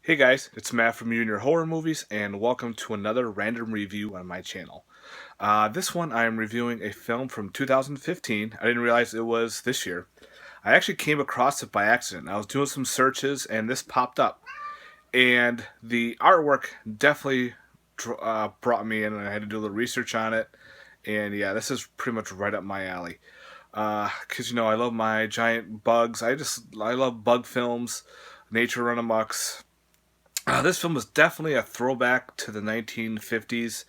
Hey guys, it's Matt from Junior Horror Movies, and welcome to another random review on my channel. This one I am reviewing a film from 2015. I didn't realize it was this year. I actually came across it by accident. I was doing some searches, and this popped up. And the artwork definitely brought me in, and I had to do a little research on it. And yeah, this is pretty much right up my alley. Because I love my giant bugs. I love bug films, nature run amucks. This film was definitely a throwback to the 1950s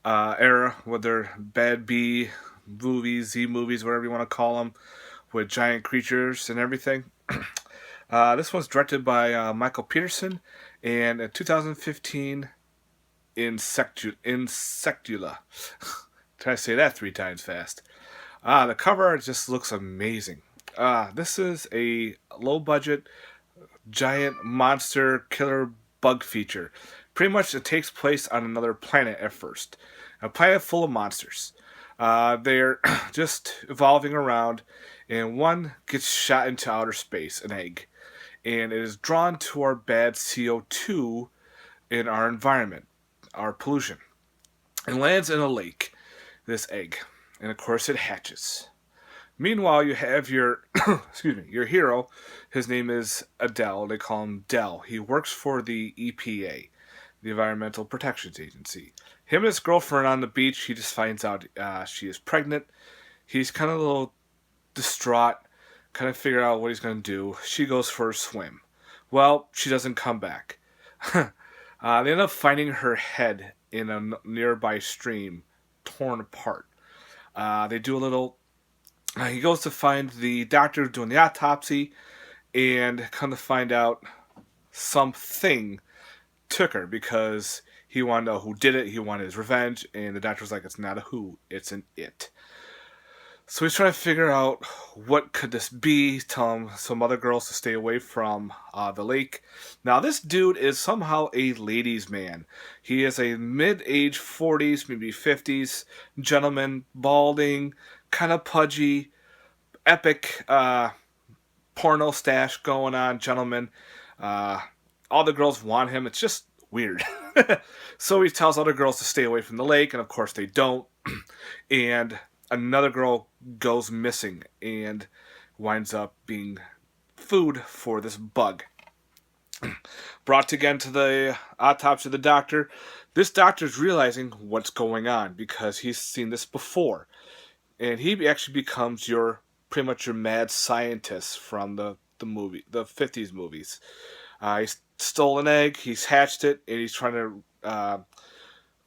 era, whether bad B movies, Z movies, whatever you want to call them, with giant creatures and everything. This one's directed by Michael Peterson, and in 2015, Insectula. Try to say that three times fast. The cover just looks amazing. This is a low budget giant monster killer bug feature. Pretty much it takes place on another planet at first. A planet full of monsters. They're just evolving around, and one gets shot into outer space, an egg. And it is drawn to our bad CO2 in our environment, our pollution. And lands in a lake, this egg. And of course it hatches. Meanwhile, you have your excuse me, your hero. His name is Adele. They call him Dell. He works for the EPA, the Environmental Protection Agency. Him and his girlfriend on the beach. He just finds out she is pregnant. He's kind of a little distraught, kind of figure out what he's going to do. She goes for a swim. Well, she doesn't come back. They end up finding her head in a nearby stream, torn apart. They do a little he goes to find the doctor doing the autopsy, and come to find out something took her because he wanted to know who did it. He wanted his revenge, and the doctor's like, "It's not a who, it's an it." So he's trying to figure out what could this be. He's telling some other girls to stay away from the lake. Now this dude is somehow a ladies' man. He is a mid-age 40s, maybe 50s gentleman, balding, kind of pudgy, epic porno stash going on, gentlemen. Uh, all the girls want him. It's just weird. So he tells other girls to stay away from the lake, and of course they don't. And another girl goes missing and winds up being food for this bug. Brought again to the autopsy of the doctor. This doctor's realizing what's going on because he's seen this before. And he actually becomes your pretty much your mad scientist from the 50s movies. He stole an egg, he's hatched it, and he's trying to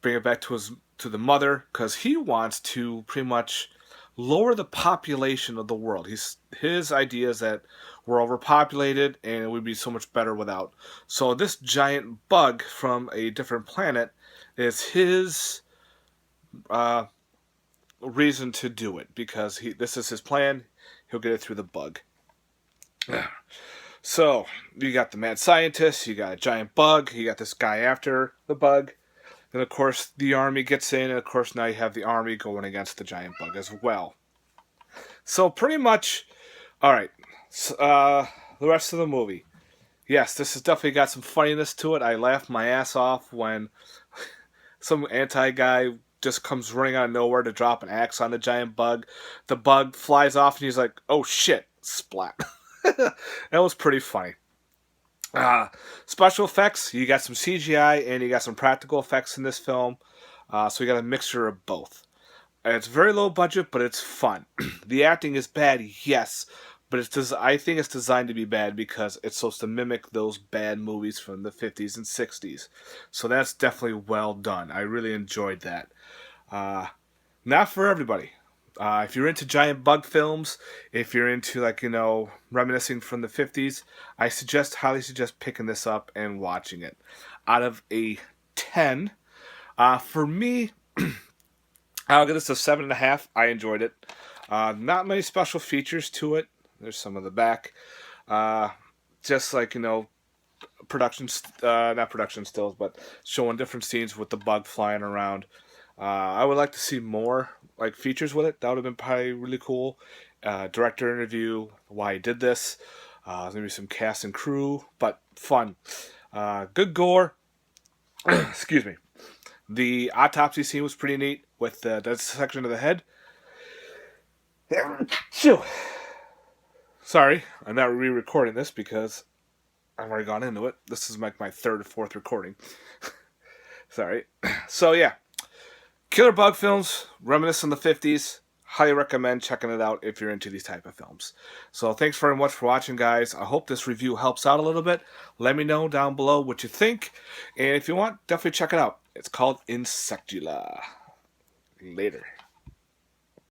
bring it back to the mother because he wants to pretty much lower the population of the world. His idea is that we're overpopulated and it would be so much better without. So this giant bug from a different planet is his uh, reason to do it because this is his plan. He'll get it through the bug. So you got the mad scientist, you got a giant bug, you got this guy after the bug. Then of course the army gets in, and of course now you have the army going against the giant bug as well. So pretty much, all right. The rest of the movie. Yes, this has definitely got some funniness to it. I laughed my ass off when some anti guy just comes running out of nowhere to drop an axe on the giant bug. The bug flies off, and he's like, "Oh shit!" Splat. That was pretty funny. Special effects. You got some CGI and you got some practical effects in this film. So you got a mixture of both. And it's very low budget, but it's fun. The acting is bad, yes, but I think it's designed to be bad because it's supposed to mimic those bad movies from the 50s and 60s. So that's definitely well done. I really enjoyed that. Uh, Not for everybody. If you're into giant bug films, if you're into reminiscing from the 50s, highly suggest picking this up and watching it. Out of a 10, for me, I'll give this a 7.5. I enjoyed it. Not many special features to it. There's some of the back. Just production, not production stills, but showing different scenes with the bug flying around. I would like to see more features with it. That would have been probably really cool. Director interview, why he did this. Maybe some cast and crew, but fun. Good gore. Excuse me. The autopsy scene was pretty neat with the dissection of the head. Phew. Sorry, I'm not re-recording this because I've already gone into it. This is like my third or fourth recording. Sorry. So yeah, Killer Bug films, reminiscent of the 50s. Highly recommend checking it out if you're into these type of films. So thanks very much for watching, guys. I hope this review helps out a little bit. Let me know down below what you think. And if you want, definitely check it out. It's called Insectula. Later.